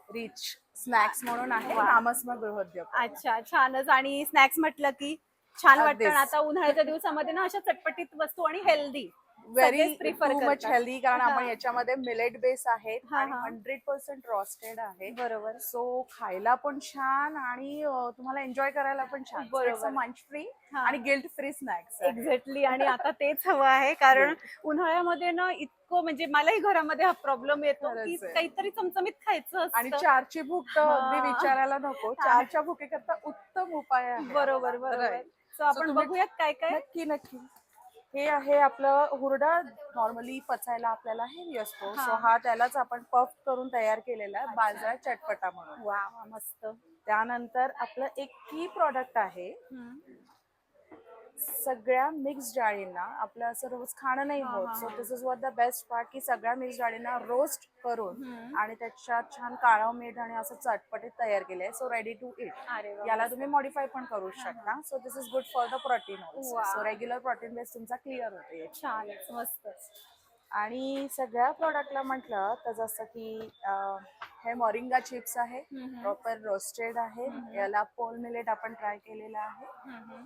रिच स्नॅक्स म्हणून आहे नामस्म गृहोद्योग. अच्छा, छानच. आणि स्नॅक्स म्हटलं की छान वाटतं. अगदीच. आणि आता उन्हाळ्याच्या दिवसामध्ये ना अशा चटपटीत वस्तू आणि healthy very prefer too much करतात. हेल्दी, कारण आपण हा. याच्यामध्ये मिलेट बेस आहे हा, आणि हा. 100% रॉस्टेड आहे. बरोबर. सो खायला पण छान आणि तुम्हाला एन्जॉय करायला पण छान. बरोबर. मंच फ्री हा. आणि गिल्ट फ्री स्नॅक्स. एक्झॅक्टली. आणि आता तेच हवं आहे, कारण उन्हाळ्यामध्ये ना इतकं म्हणजे मलाही घरामध्ये हा प्रॉब्लेम येतो की खरंच आहे. काहीतरी चमचमीत खायचं आणि असतं. 4ची भूक तर अगदी हा. विचारायला नको. 4च्या भुकेकरता उत्तम उपाय आहे. बरोबर बरोबर. Right. सो आपण तुम्ही- बघूयात काय काय. नक्की नक्की. हे आहे आपलं हुरडा. नॉर्मली पचायला आपल्याला हेवी असतो, हा. सो हा त्यालाच आपण पफ करून तयार केलेला आहे, बाजरा चटपटा म्हणून. वा वा, मस्त. त्यानंतर आपलं एक की प्रॉडक्ट आहे. सगळ्या मिक्स डाळींना आपलं असं रोज खाणं नाही होत, so this is what the best part की सगळ्या मिक्स डाळींना रोस्ट करून आणि त्याच्यात छान काळं मीठ आणि असं चटपटीत तयार केलंय. So ready to eat. अरे वा. याला तुम्ही मॉडिफाय पण करू शकता. So this is good for the protein also. वा. सो रेग्युलर प्रोटीन बेस तुमचा क्लिअर होते. छानच, मस्त. आणि सगळ्या प्रोडक्टला म्हटलं तर जसं की हे मोरिंगा चिप्स आहे, प्रॉपर रोस्टेड आहे. याला पोल मिलेट आपण ट्राय केलेला आहे.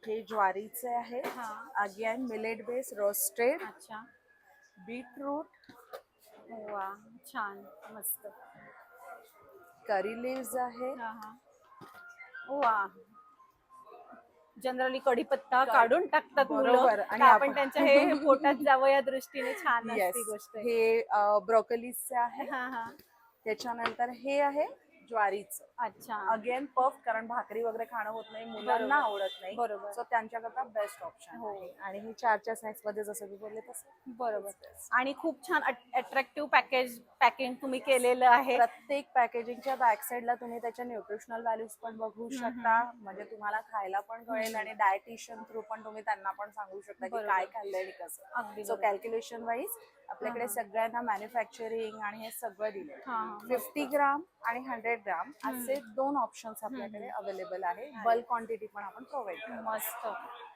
हे ज्वारीचे आहे, अगेन मिलेट बेस रोस्टेड. अच्छा. बीटरूट, वा, छान, मस्त. करी लिव्स आहे. हा हा. वा. जनरली कढीपत्ता काढून टाकतात मुलं, बरोबर. आणि का आपण आपण- त्यांच्या हे पोटात जावं या दृष्टीने छान येस, असती गोष्ट. हे ब्रोकोलीचे आहे. हा हा. त्याच्यानंतर हे आहे ज्वारीचं. अच्छा. अगेन पफ, कारण भाकरी वगैरे खाणं होत नाही, मुलांना आवडत नाही. बरोबर. सो त्यांच्याकरता बेस्ट ऑप्शन आहे. आणि हे 4च्या स्नॅक्स मध्ये जसं मी बोलले तसं. बरोबर. आणि खूप छान अट्रॅक्टिव्ह पॅकिंग तुम्ही केलेलं आहे. प्रत्येक पॅकेजिंगच्या बॅक साईडला तुम्ही त्याच्या न्यूट्रिशनल व्हॅल्यूज पण बघू शकता, म्हणजे तुम्हाला खायला पण कळेल आणि डायटिशियन थ्रू पण तुम्ही त्यांना पण सांगू शकता की काय खाल्लंय आणि कसं. अगदी सो कॅल्क्युलेशन वाईज आपल्याकडे सगळ्यांना मॅन्युफॅक्चरिंग आणि हे सगळं दिलंय. हा. 50 ग्राम आणि 100 ग्राम असे 2 ऑप्शन्स आपल्याकडे अवेलेबल आहे. बल्क क्वांटिटी पण आपण प्रोव्हाइड करतो. मस्त.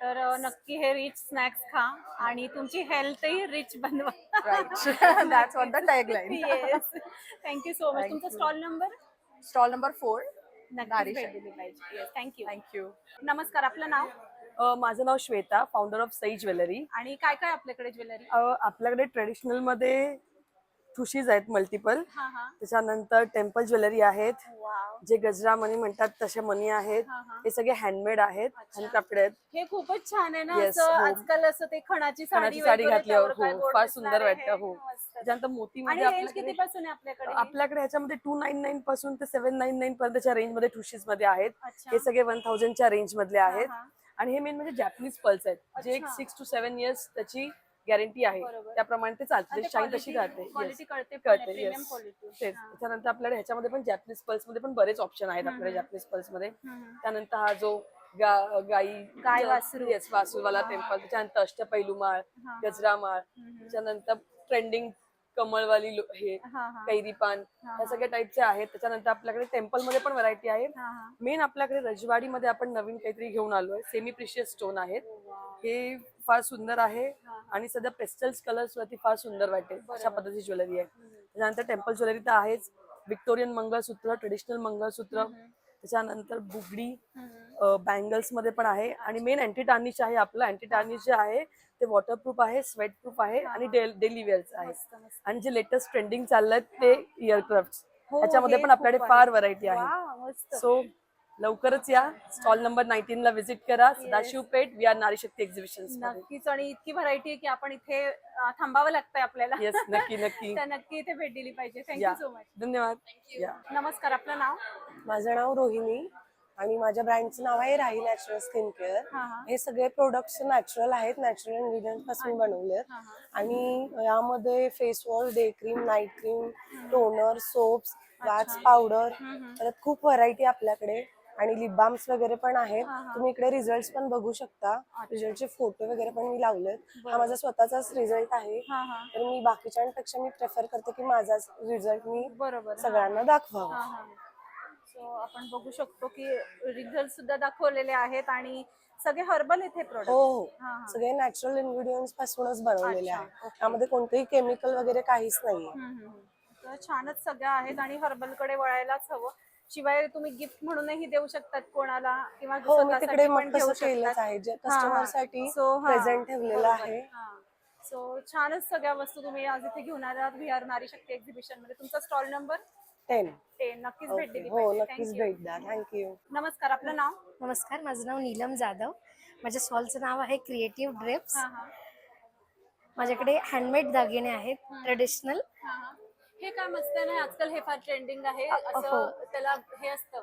तर नक्की हे रिच स्नॅक्स खा आणि तुमची हेल्थही रिच बनवा. Right. That's on the tagline. Yes. Thank you so much. Thank तुमचा you. Stall number stall number 4. नक्की भेट दिली पाहिजे. Yes, thank you. थँक्यू. नमस्कार, आपलं नाव माझं नाव Shweta, founder of Sai jewellery. आणि काय काय आपल्याकडे ज्वेलरी? आपल्याकडे ट्रेडिशनल मध्ये ठुशीज आहेत मल्टिपल. हा हा. त्याच्यानंतर टेम्पल ज्वेलरी आहेत, वाव. जे गजरा मनी म्हणतात तसे मनी आहेत. हा, हा. हे सगळे हँडमेड आहेत, हँडक्राफ्टेड आहेत. हे खूपच छान आहे ना. Yes, असं हो. आजकाल असं ते खणाची खणाची साडी साडी वगैरे घातल्यावर त्यावर काय हो गोड फार दिसणार सुंदर आहे. वाटतं. हो. मस्त. त्याच्यानंतर आणि मोतीमध्ये रेंज आपल्याकडे किती पासून आहे आपल्याकडे? ह्याच्यामध्ये 299 पासून ते 799 पर्यंतच्या रेंज मध्ये ठुशीज मध्ये आहेत. अच्छा. हे सगळे 1000च्या रेंज मधले आहेत. हा. आणि हे मेन म्हणजे जॅपनीज पल्स आहेत, जे अच्छा. 6 to 7 इयर्स त्याची गॅरंटी आहे. बरोबर. त्याप्रमाणे ते चालते, शाईन तशी राहते. क्वालिटी कळते, कळते, प्रीमियम yes. क्वालिटी. तेच. त्याच्यानंतर आपल्याकडे ह्याच्यामध्ये पण जॅपनीज पल्स मध्ये पण बरेच ऑप्शन आहेत आपल्याकडे जॅपनीज पल्स मध्ये. त्यानंतर हा जो गाय वासरू. येस, वासरूवाला टेम्पल. त्याच्यानंतर अष्टपैलू माळ, गजरा माळ. त्याच्यानंतर ट्रेंडिंग कमळवाली हे कैरी पान, या सगळ्या टाईपचे आहेत. त्याच्यानंतर आपल्याकडे टेम्पल मध्ये पण व्हरायटी आहे. मेन आपल्याकडे रजवाडीमध्ये आपण नवीन काहीतरी घेऊन आलोय. सेमी प्रिशियस स्टोन आहेत. हे फार सुंदर आहे आणि सध्या पेस्टल्स कलर्स वरती फार सुंदर वाटेल अशा पद्धतीची ज्वेलरी आहे. त्याच्यानंतर टेम्पल ज्वेलरी तर आहेच. व्हिक्टोरियन मंगळसूत्र, ट्रेडिशनल मंगळसूत्र, त्याच्यानंतर बुगडी, बँगल्स मध्ये पण आहे. आणि मेन अँटी टार्निश आहे आपलं. अँटी टार्निश जे आहे ते वॉटरप्रूफ आहे, स्वेट प्रूफ आहे आणि डेली वेअर्स आहे. आणि जे लेटेस्ट ट्रेंडिंग चाललंय ते इयरक्राफ्ट, त्याच्यामध्ये पण आपल्याकडे फार व्हरायटी आहे. सो लवकरच या, स्टॉल नंबर 19 ला व्हिजिट करा. सदाशिव पेठ वी आर नारी शक्ती एक्झिबिशन्स. नक्कीच. आणि इतकी व्हरायटी आहे की आपण इथे थांबावं लागतंय आपल्याला. येस, नक्की नक्की. तर नक्की इथे भेट दिली पाहिजे. Thank you so much. धन्यवाद. नमस्कार, आपलं नाव? माझं नाव रोहिणी आणि माझ्या ब्रँडचं नाव आहे राही नॅचरल स्किन केअर. हे सगळे प्रोडक्ट्स नॅचरल आहेत, नॅचरल इन्ग्रेडियंट पासून बनवले. आणि यामध्ये face wash, day cream, night cream, toner, soaps, wax powder, परत खूप व्हरायटी आपल्याकडे. आणि लिप बाम्स वगैरे पण आहेत. तुम्ही इकडे रिझल्ट पण बघू शकता. रिझल्टचे फोटो वगैरे पण मी लावलेत. हा माझा स्वतःचाच रिझल्ट आहे. तर मी बाकीच्यांपेक्षा मी प्रेफर करते की माझा रिझल्ट मी सगळ्यांना दाखवावा. सो आपण बघू शकतो की रिझल्ट सुद्धा दाखवलेले आहेत आणि सगळे हर्बल इथे प्रोडक्ट. हो, सगळे नॅचरल इन्ग्रेडियंट्स पासूनच बनवलेले आहे. त्यामध्ये कोणतेही केमिकल वगैरे काहीच नाहीये. तर छानच सगळ्या आहेत आणि हर्बल कडे वळायलाच हवं. शिवाय तुम्ही गिफ्ट म्हणूनही देऊ शकतात कोणाला किंवा हो मी स्वतःसाठी तिकडे पण मग घेऊ तसं केलंच शकतात. आहे जे हा, हा. कस्टमर साठी So, हा, प्रेझेंट ठेवलेलं बरोबर. आहे. हा. सो छानच सगळ्या वस्तू तुम्ही आज इथे घेऊन आलात VR नारी शक्ती एक्झिबिशन मध्ये. तुमचा स्टॉल नंबर 10. 10. नक्कीच भेट दिली हो पाहिजे. नक्कीच Thank you. भेट द्या. थँक्यू. नमस्कार, आपलं नाव? नमस्कार, माझं नाव नीलम जाधव. माझ्या स्टॉलचं नाव आहे क्रिएटिव्ह ड्रेप्स. हा हा माझ्याकडे हँडमेड दागिने आहेत, ट्रेडिशनल. हा, हा. हे काय मस्त आहे ना, आजकाल हे फार ट्रेंडिंग आहे. हो. असं त्याला हे असतं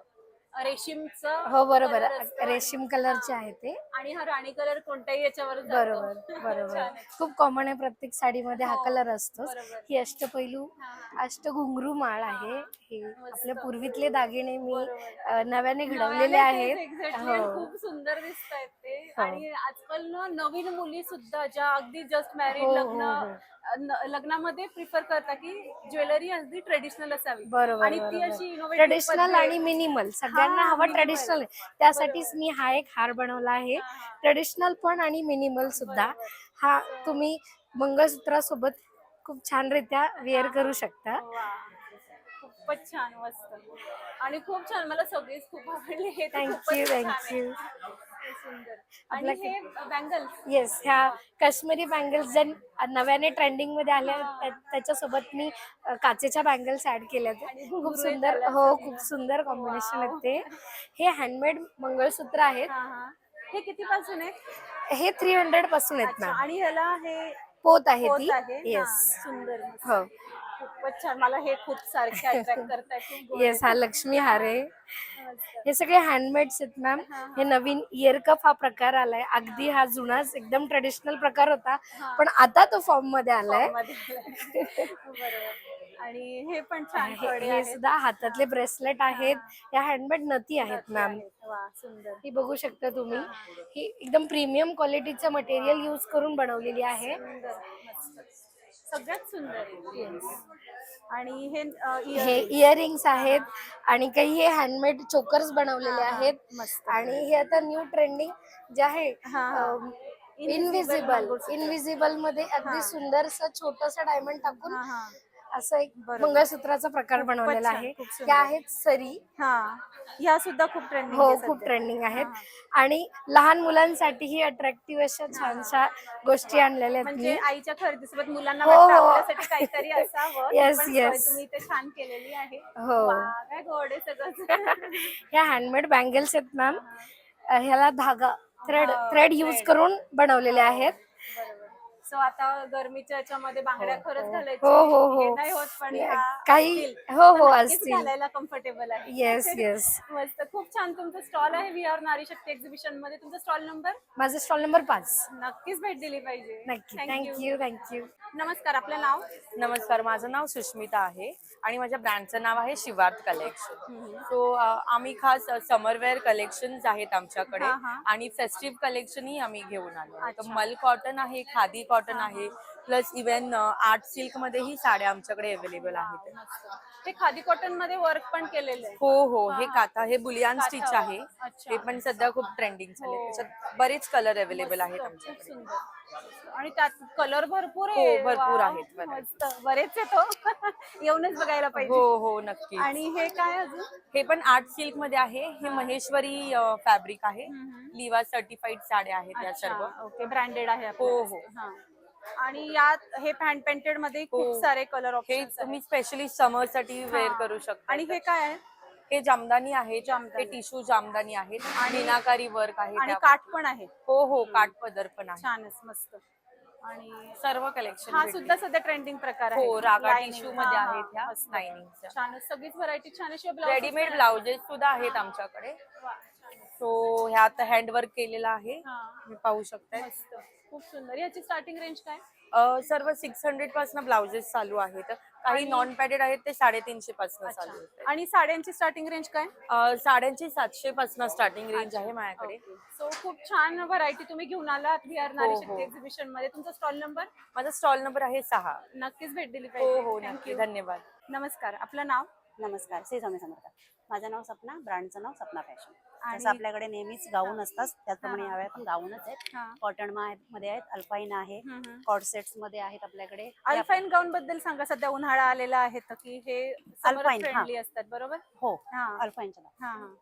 रेशीमचं हो बरोबर, color असतं. रेशीम कलरचे आहे ते. आणि हा राणी कलर कोणत्याही याच्यावर जातो. बरोबर बरोबर. छान आहे. खूप कॉमन आहे, प्रत्येक साडीमध्ये हा हो, कलर असतोच. बरोबर. ही अष्टपैलू अष्टघुंगरू माळ आहे. हे आपल्या पूर्वीतले दागिने मी नव्याने घडवलेले आहेत. एक्झॅक्टली, हो. खूप सुंदर दिसत आहेत ते. हो. आणि आजकाल ना नवीन मुली सुद्धा ज्या अगदी जस्ट मॅरिड हो, हो, हो. लग्नामध्ये प्रिफर करतात की ज्वेलरी अगदी ट्रेडिशनल असावी. बरोबर आणि ती अशी innovative ट्रेडिशनल पद्धत. आणि मिनिमल सगळ्यांना हा, हवं minimal. ट्रेडिशनल आहे. त्यासाठीच मी हा एक हार बनवला आहे. हा, हा. ट्रेडिशनल पण आणि मिनिमल सुद्धा. हा तुम्ही मंगळसूत्रासोबत खूप छानरित्या वेअर करू शकता. वा. खूपच छान, मस्त आणि खूप छान. मला सगळेच खूप आवडले. हे तर खूपच थँक्यू छान आहे. थँक्यू. हे सुंदर. आणि हे बँगल्स. येस, ह्या काश्मीरी बँगल्स ज्या नव्याने ट्रेंडिंग मध्ये आल्या त्याच्यासोबत मी काचेच्या बँगल्स ऍड केल्या. खूप घुंगरू सुंदर. आहेत हो, त्याला. खूप सुंदर कॉम्बिनेशन आहेत Wow. ते. हे हँडमेड मंगळसूत्र आहेत. हा, हा. हे किती पासून आहे? हे 300 पासून आहेत अच्छा. ना. आणि ह्याला हे पोत आहे पोत ती. आहे. हा, येस. सुंदर, मस्त. हो. खूपच छान. मला हे खूप सारखे अट्रॅक्ट करताय. खूप गोड येस, हा आहे. लक्ष्मी हार आहे. मस्त. हे सगळे हँडमेड्स आहेत मॅम. हा, हा. हे नवीन इयर कप हा प्रकार आलाय. अगदी हा जुनाच एकदम ट्रेडिशनल प्रकार होता, पण आता तो फॉर्म मध्ये आलाय. मध्ये. बरोबर. आणि हे पण छान कडे हे आहेत. सुद्धा हातातले ब्रेसलेट आहेत. या हँडमेड नथी आहेत मॅम. आहेत. वा, सुंदर. ही बघू शकता तुम्ही. ही एकदम प्रीमियम क्वालिटीचं मटेरियल यूज करून बनवलेली आहे. सुंदर, मस्त. सगळ्यात सुंदर आहे. आणि हे हे इयरिंग्स आहेत आणि काही हे हँडमेड चोकर्स बनवलेले आहेत. मस्त. आणि हे आता न्यू ट्रेंडिंग जे आहे Invisible इनविजिबल मध्ये अगदी सुंदरसं छोटस डायमंड टाकून हा, हा. असं एक मंगळसूत्राचा प्रकार बनवलेला आहे. खूप सुंदर. त्या आहेत सरी. हा, ह्या सुद्धा खूप ट्रेंडिंग हो, खूप ट्रेंडिंग आहेत. आणि लहान मुलांसाठीही अट्रॅक्टिव्ह अशा छानशा गोष्टी आणलेल्या आहेत म्हणजे मी. आईच्या खरेदीसोबत मुलांना हो, वाटतं हो. आपल्यासाठी काहीतरी असावं. ती Yes, पण yes. सोय तुम्ही इथे छान केलेली आहे. हो. वा, काय गोड आहे सगळं. ह्या हँडमेड बँगल्स आहेत मॅम. ह्याला धागा थ्रेड thread. यूज करून बनवलेले आहेत. बरोबर. सो आता गरमीच्या याच्यामध्ये बांगड्या खरंच घालायची हो, हो, हो. हे नाही होत, पण ह्या काही असतील हो तर हो नक्कीच असतील. घालायला कम्फर्टेबल आहे. Yes yes. मस्त. खूप छान तुमचं स्टॉल आहे VR नारी शक्ती एक्झिबिशन मध्ये. तुमचा स्टॉल नंबर? माझा स्टॉल नंबर 5. नक्कीच भेट दिली पाहिजे. नक्की. Thank you. Thank you thank you. नमस्कार, आपलं नाव? नमस्कार, माझं नाव सुष्मिता आहे आणि माझ्या ब्रँडचं नाव आहे शिवार्थ कलेक्शन. सो आम्ही खास समरवेअर कलेक्शन्स आहेत आमच्याकडे हा, हा. आणि फेस्टिव्ह कलेक्शनही आम्ही घेऊन आलो. तर मल कॉटन आहे, खादी कॉटन आहे, प्लस इव्हन आर्ट सिल्क मध्येही साड्या आमच्याकडे अवेलेबल आहेत. ते खादी कॉटन मध्ये वर्क पण केलेलं आहे. हो हो, हे काथा, हे बुलियान काथा. स्टिच आहे. अच्छा. हे पण सध्या खूप ट्रेंडिंग झाले. हो. त्याच्यात बरेच कलर अवेलेबल आहेत खूप आमच्याकडे. सुंदर. आणि त्यात कलर भरपूर आहे. हो, भरपूर वा, आहेत, variety. मस्त. बरेच येतो. येऊनच बघायला पाहिजे. हो हो, नक्की. आणि हे काय अजून? हे पण आर्ट सिल्क मध्ये आहे. हे महेश्वरी फॅब्रिक आहे. लिवा सर्टिफाईड साड्या आहेत या सर्व. ओके, ब्रँडेड आहे हो आपल्याकडे. हो. हा. आणि यात हे हँड पेंटेड मध्ये खूप हो. सारे कलर हे ऑप्शन्स तुम्ही स्पेशली समर साठी वेअर हा. करू शकता. आणि हे काय आहे? हे जामदानी आहे. जामदानी. हे टिश्यू जामदानी आहेत. मीनाकारी वर्क आहे. आणि त्या- काठ पण आहे. हो हो, काठ पदर पण आहे. छानच, मस्त. आणि सर्व कलेक्शन हा सुद्धा सध्या ट्रेंडिंग प्रकार आहे. हो, रागा Lining. टिश्यू हा, मध्ये हा, आहेत ह्या मस्त. लाइनिंगच्या. छानच, सगळीच व्हरायटी छान आहे. शिवाय ब्लाउज रेडीमेड ब्लाउजेस सुद्धा आहेत आमच्याकडे. सो ह्यात हँडवर्क केलेला आहे. तुम्ही पाहू शकता. मस्त, खूप सुंदर. याची स्टार्टिंग रेंज काय? सर्व 600 पासून ब्लाउजेस चालू आहेत. काही नॉन पॅडेड आहेत ते 350 पासून चालू आहेत. आणि साड्यांची स्टार्टिंग रेंज काय? साड्यांची 700 पासून स्टार्टिंग रेंज आहे माझ्याकडे. सो खूप छान व्हरायटी तुम्ही घेऊन आलात VR नारी हो, शक्ती हो. एक्झिबिशन मध्ये. तुमचा स्टॉल नंबर? माझा स्टॉल नंबर आहे 6. नक्कीच भेट दिली हो पाहिजे. हो, Thank नक्की. you. धन्यवाद. नमस्कार, आपलं नाव? नमस्कार, श्री स्वामी समर्थ. माझं नाव सपना, ब्रँडचं नाव सपना फॅशन. आणि जसं आपल्याकडे नेहमीच गाऊन असतात त्याचप्रमाणे हा. यावेळी पण गाऊनच आहेत. हा. कॉटन मध्ये आहेत, अल्पाईन आहे, कॉर्ड सेट्स मध्ये आहेत आपल्याकडे. हे अल्पाईन गाऊन बद्दल सांगा. सध्या उन्हाळा आलेला आहे तर की हे अल्पाईन, हा. फ्रेंडली असतात बरोबर. हो, हा अल्पाईनचं नाव. हा हा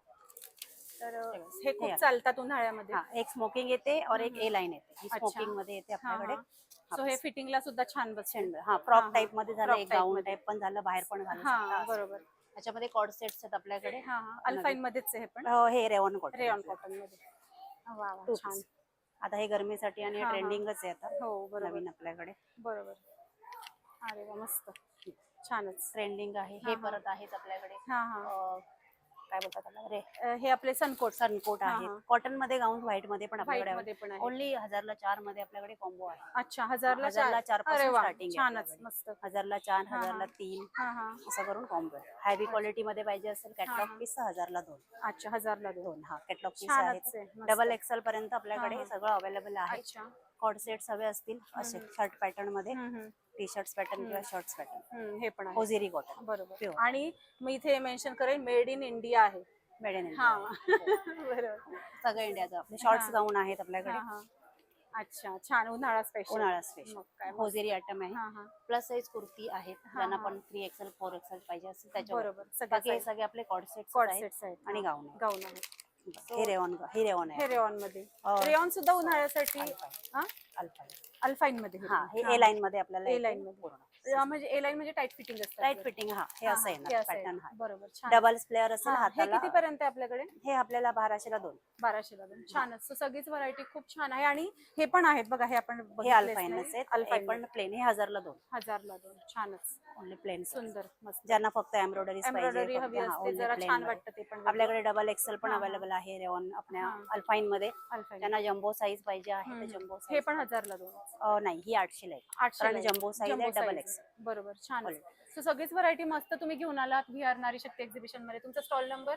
तर हे हे खूप आहे. चालतात उन्हाळ्यामध्ये. हा, एक स्मोकिंग येते और एक ए लाईन येते. ही अच्छा. स्मोकिंग मध्ये येते आपल्याकडे. सो हे फिटिंगला सुद्धा छान बसते. हा, फ्रॉक हा. टाइप मध्ये झालं, Frock एक type गाऊन मध्ये. टाइप पण झालं, बाहेर पण घालू शकता हा असं. बरोबर. त्याच्यामध्ये कॉर्ड सेट्स आहेत आपल्याकडे. हा हा अल्पाईन मध्येच आहे हे पण. हो, हे रेयॉन कॉटन. रेयॉन कॉटन मध्ये. वा वा Two छान. piece. आता हे गरमीसाठी आणि हा, हा. ट्रेंडिंगच आहे आता हो बरोबर नवीन आपल्याकडे. बरोबर. अरे वा मस्त छानच. ट्रेंडिंग आहे हा, हे. हा. परत आहेत आपल्याकडे हा हा काय बोलतात त्याला रे, हे आपले सनकोट. सनकोट हा, आहेत. हा. कॉटन मध्ये गाऊन, व्हाईट मध्ये पण व्हाईट आपल्याकडे मध्ये पण आहे. ओनली 1000ला 4 मध्ये आपल्याकडे कॉम्बो आहे. अच्छा 1000ला 1000ला 4 अरे पासून वा स्टार्टिंग आहे छानच आपल्याकडे. मस्त. 1000ला 4, हा, हा. 1000ला 3 हा हा असं करून कॉम्बो आहे. हेवी क्वालिटी मध्ये पाहिजे असेल हा, कॅटलॉग हा. पीस 1000ला 2. अच्छा 1000ला 2. हा, कॅटलॉग पीस छानच आहेत. आहे मस्त. डबल एक्सेल पर्यंत हा, आपल्याकडे हा. सगळं अवेलेबल आहे. अच्छा कॉर्ड सेट्स हवे असतील असे शर्ट पॅटर्न मध्ये, टी शर्ट्स पॅटर्न किंवा शर्ट्स पॅटर्न. हे पण आहे होजेरी कॉटन बरोबर. Pure. आणि मी इथे मेन्शन करेन मेड इन इंडिया आहे. मेड इन हा इंडिया. बरोबर. सगळं इंडियाचं. आपले शॉर्ट्स हा. गाऊन आहेत आपल्याकडे. हा, हा. अच्छा छान उन्हाळा स्पेशल. उन्हाळा स्पेशल मग काय मस्त. होजेरी आयटम आहे. हा हा प्लस साईज कुर्ती आहेत, हा, ज्यांना हा. पण 3XL 4XL पाहिजे असेल त्याच्यावर. बरोबर सगळे बाकी हे सगळे आपले कॉर्ड कॉर्ड सेट्स सेट्स आहेत आणि हा. गाऊन आहे. गाऊन आहे. हे रेयॉन हे आहे. रेयॉन मध्ये. अं, रेयॉन सुद्धा उन्हाळ्यासाठी अल्पाईन. हा अल्पाईन. अल्फाईन मध्ये. हा, हे ए लाईन मध्ये आपल्याला ए येते लाईन मध्ये. पूर्ण. म्हणजे ए लाईन म्हणजे टाईट फिटिंग असतं. Tight fitting. हा, हे असं आहे ना पॅटर्न. हा, बरोबर छान. डबल स्प्लेअर असेल हा, हे हाताला. किती पर्यंत आहे आपल्याकडे. हे आपल्याला 1200ला 2. 1200ला 2. छानच. So, सगळीच व्हरायटी खूप छान आहे. आणि हे पण आहेत बघा. हे आपण हे अल्पाईनच आहेत. अल्फाईन पण प्लेन हे 1000ला 2. 1000ला 2. छानच ओनली प्लेन. सुंदर मस्त. ज्यांना फक्त एम्ब्रॉयडरी एम्ब्रॉयडरी हवी असते जरा छान वाटतं ते पण. आपल्याकडे डबल एक्सेल पण हा, हा. अवेलेबल आहे रेयॉन आपल्या हा. अल्पाईन मध्ये. अल्फाईन. त्यांना जम्बो साईज पाहिजे आहे तर जम्बो हे पण 1000ला 2. नाही, ही 800 ला आहे. 800 कारण जम्बो साईज आहे, डबल एक्सेल. बरोबर छान. सो सगळीच व्हरायटी मस्त तुम्ही घेऊन आलात VR नारी शक्ती एक्झिबिशन मध्ये. तुमचा स्टॉल नंबर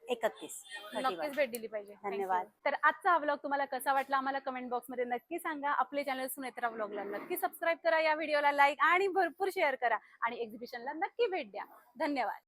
31. नक्कीच भेट दिली पाहिजे. धन्यवाद. Thank you. तर आजचा हा व्लॉग तुम्हाला कसा वाटला आम्हाला कमेंट बॉक्स मध्ये नक्की सांगा. आपले चॅनल सुनेत्रा व्लॉगला नक्की सबस्क्राईब करा, या व्हिडिओला लाईक आणि भरपूर शेअर करा आणि एक्झिबिशनला नक्की भेट द्या. धन्यवाद.